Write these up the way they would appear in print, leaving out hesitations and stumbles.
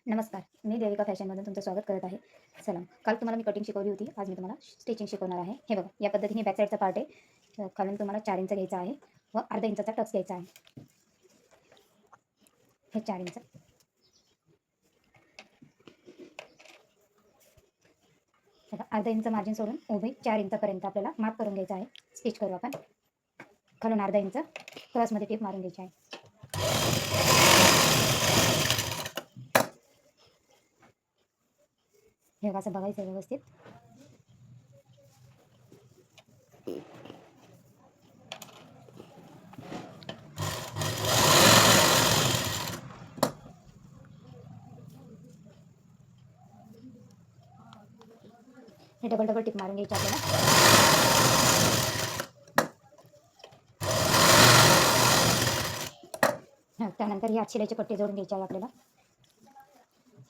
नमस्कार, मी देविका फॅशनमधून तुमचं स्वागत करत आहे. चला, काल तुम्हाला मी कटिंग शिकवली होती. आज मी तुम्हाला स्टिचिंग शिकवणार आहे. हे बघा, या पद्धतीने बॅक साईडचा पार्ट आहे. खालून तुम्हाला 4 इंच घ्यायचा आहे व अर्धा इंचाचा टक्स घ्यायचा आहे. हे 4 इंच. बघा, अर्धा इंच मार्जिन सोडून उभी 4 इंचापर्यंत आपल्याला मार्क करून घ्यायचा आहे. स्टिच करू आपण. खालून अर्धा इंच क्रॉसमध्ये टिप मारून घ्यायची आहे. हे बघा, असं बघायचं व्यवस्थित. हे डबल डबल टिप मारून घ्यायची आपल्याला. त्यानंतर ही शिलाईची पट्टी जोडून घ्यायची आहे आपल्याला.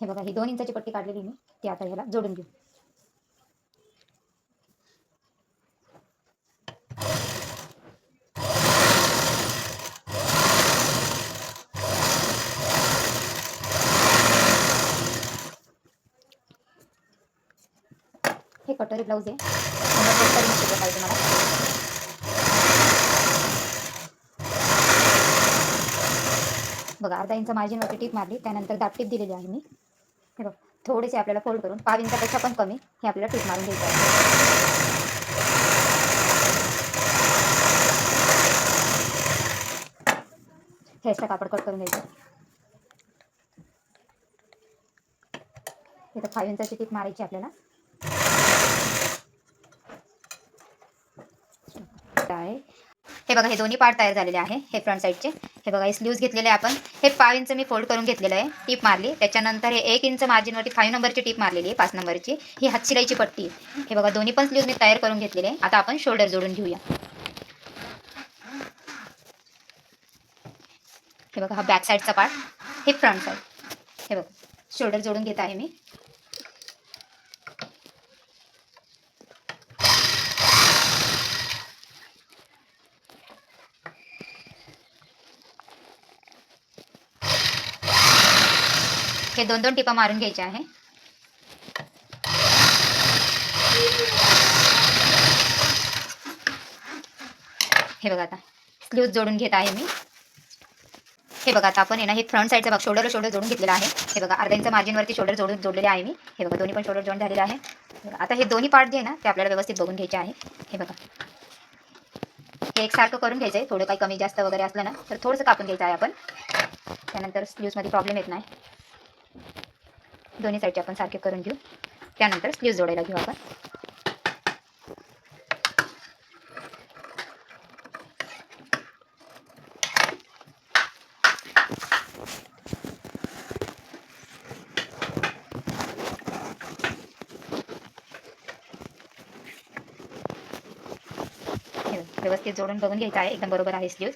हे बघा, ही 2 इंचाची पट्टी काढलेली मी ती आता ह्याला जोडून घेऊ. हे कटोरी ब्लाऊज आहे. पाहिजे मला. बघा, अर्धा इंच मार्जिनवरती टीप मारली, त्यानंतर दाब टीप दिलेली आहे मी. हे बघ, थोडेसे आपल्याला फोल्ड करून 5 इंचापेक्षा पण कमी हे आपल्याला टीप मारून घ्यायचं आहे. हे एक्स्ट्रा कापड कट करून घ्यायचं. इथं 5 इंचाची टीप मारायची आपल्याला. आहे हे बघा, हे दोन्ही पार्ट तयार झालेले आहे. हे फ्रंट साईडचे. हे बघा, हे स्लीव्ज घेतलेले आपण. हे 5 इंच मी फोल्ड करून घेतलेलं आहे, टीप मारली. त्याच्यानंतर हे 1 इंच मार्जिनवरती 5 नंबरची टीप मारलेली आहे, 5 नंबरची. ही हातशिलाईची पट्टी. हे बघा, दोन्ही पण स्लीव्ज मी तयार करून घेतलेले आहे. आता आपण शोल्डर जोडून घेऊया. हे बघा, हा बॅक साईडचा पार्ट, हे फ्रंट साईड. हे बघा, शोल्डर जोडून घेत आहे मी. हे 2-2 टिपा मारून घ्यायचे आहे. हे बघा, आता स्लीव्ज जोडून घेत आहे मी. हे बघा, आता आपण हे फ्रंट साईडचा भाग शोल्डर जोडून घेतलेला आहे. हे बघा, अर्धा इंच मार्जिनवरती शोल्डर जोडलेले आहे मी. हे बघा, दोन्ही पण शोल्डर जॉईन झालेले आहे. आता हे दोन्ही पार्ट जे आहे ना, ते आपल्याला व्यवस्थित बघून घ्यायचे आहे. हे बघा, हे एकसारखं करून घ्यायचं आहे. थोडं काही कमी जास्त वगैरे असलं ना तर थोडंसं कापून घ्यायचं आहे आपण. त्यानंतर स्लीव्जमध्ये प्रॉब्लेम येत नाही. दोन्ही साईडचे आपण सारखे करून घेऊ. त्यानंतर स्लीव्ज जोडायला घेऊ आपण. व्यवस्थित जोडून बघून घ्यायचं आहे. एकदम बरोबर आहे स्लीव्ज.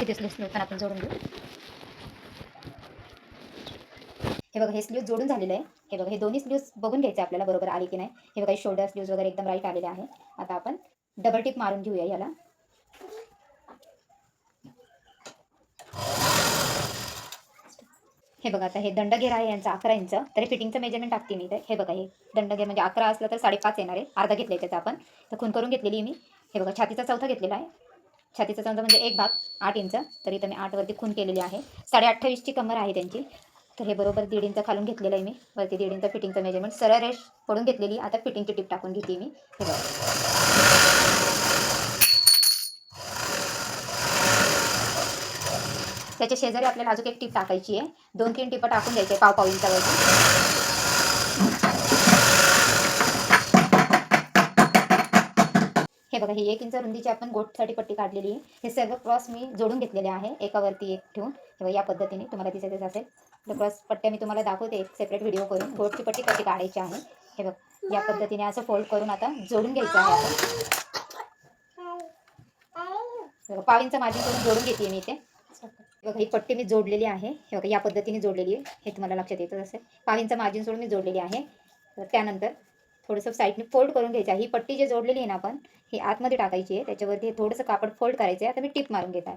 इथे स्लीव्ज पण आपण जोडून घेऊ. हे बघा, हे स्लीव्ज जोडून झालेलं आहे. हे बघा, हे दोन्ही स्लीव्ज बघून घ्यायचे आपल्याला बरोबर आले की नाही. हे बघा, शोल्डर स्लीव्ज वगैरे एकदम राईट आलेले आहे. आता आपण डबल टिप मारून घेऊया याला. हे बघा, आता हे दंडघेर आहे यांचा 11 इंच. तरी फिटिंगचं मेजरमेंट टाकते मी. हे बघा, हे दंडघेर म्हणजे 11 असलं तर 5.5 येणार आहे. अर्धा घेतले त्याचा आपण. तर खून करून घेतलेली मी. हे बघा, छातीचा चौथा घेतलेला आहे. छातीचा चौथा म्हणजे एक भाग 8 इंच. तरी तर मी 8 वरती खून केलेली आहे. 28.5ची कमर आहे त्यांची. तर हे बरोबर 1.5 इंच खालून घेतलेलं आहे मी. वरती 1.5 इंच फिटिंगचं मेजरमेंट सरळ रेष पडून घेतलेली. आता फिटिंगची टिप टाकून घेते मी. हे बघा, त्याच्या शेजारी आपल्याला अजून एक टीप टाकायची आहे. 2-3 टिपं टाकून द्यायचे पाव इंचावरती. हे बघा, ही 1 इंच रुंदीची आपण गोटसाठी पट्टी काढलेली आहे. हे सर्व क्रॉस मी जोडून घेतलेले आहे, एकावरती एक ठेवून. हे बघा, या पद्धतीने तुम्हाला दिसतच असेल. तर क्रॉस पट्ट्या मी तुम्हाला दाखवते एक सेपरेट व्हिडिओ करून. गोटची पट्टी कशी काढायची आहे. हे बघ, या पद्धतीने असं फोल्ड करून आता जोडून घ्यायचं आहे आपण. बघा 1/2 इंच मार्जिन करून जोडून घेते मी इथे. बघा ही पट्टी मी जोडलेली आहे. हे बघा या पद्धतीने जोडलेली आहे. हे तुम्हाला लक्षात येतं असेल. 1/2 इंच मार्जिन सोडून मी जोडलेली आहे. तर त्यानंतर थोडंसं साईडने फोल्ड करून घ्यायचं आहे. ही पट्टी जी जोडलेली आहे ना आपण, ही आतमध्ये टाकायची आहे. त्याच्यावरती हे थोडंसं कापड फोल्ड करायचं आहे. आता मी टिप मारून घेत आहे.